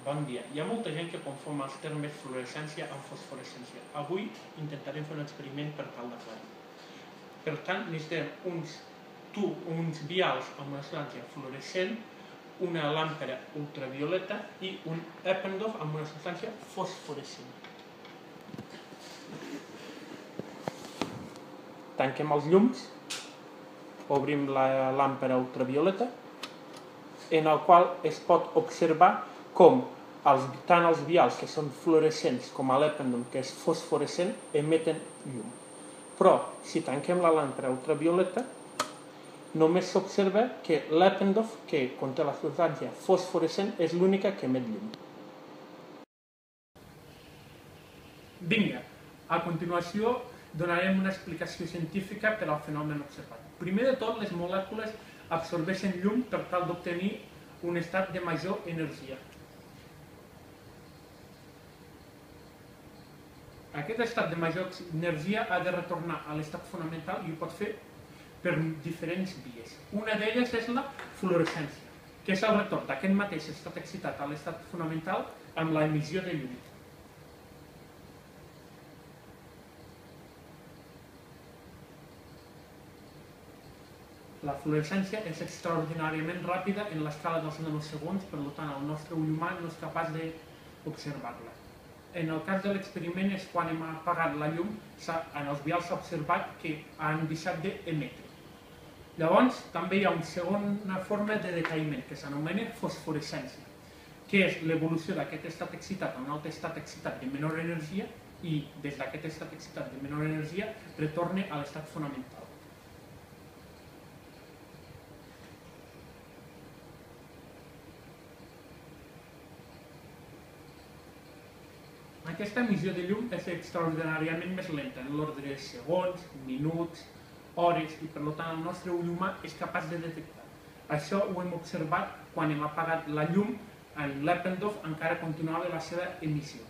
Bon dia. Hi ha molta gent que confon els termes fluorescència amb fosforescència. Avui intentarem fer un experiment per tal d'aclarir. Per tant, necessitem uns vials amb una substància fluorescent, una làmpara ultravioleta i un Eppendorf amb una substància fosforescent. Tanquem els llums, obrim la làmpara ultravioleta, en el qual es pot observar com tant els vials que són fluorescents com l'Eppendorf, que és fosforescent, emeten llum. Però, si tanquem la làmpara ultravioleta, només s'observa que l'Eppendorf, que conté la substància fosforescent, és l'única que emet llum. Vinga, a continuació donarem una explicació científica per al fenomen observat. Primer de tot, les molècules absorbeixen llum per tal d'obtenir un estat de major energia. Aquest estat de major energia ha de retornar a l'estat fonamental i ho pot fer per diferents vies. Una d'elles és la fluorescència, que és el retorn d'aquest mateix estat excitat a l'estat fonamental amb l'emissió de llum. La fluorescència és extraordinàriament ràpida en l'escala dels nanosegons, per tant el nostre ull humà no és capaç d'observar-la. En el cas de l'experiment és quan hem apagat la llum, en els vials s'ha observat que han deixat d'emetre. Llavors, també hi ha una segona forma de decaïment, que s'anomena fosforescència, que és l'evolució d'aquest estat excitat a un altre estat excitat de menor energia i des d'aquest estat excitat de menor energia retorna a l'estat fonamental. Aquesta emissió de llum és extraordinàriament més lenta, en l'ordre de segons, minuts, hores, i per tant el nostre ull humà és capaç de detectar. Això ho hem observat quan hem apagat la llum en l'Eppendorf encara continuava la seva emissió.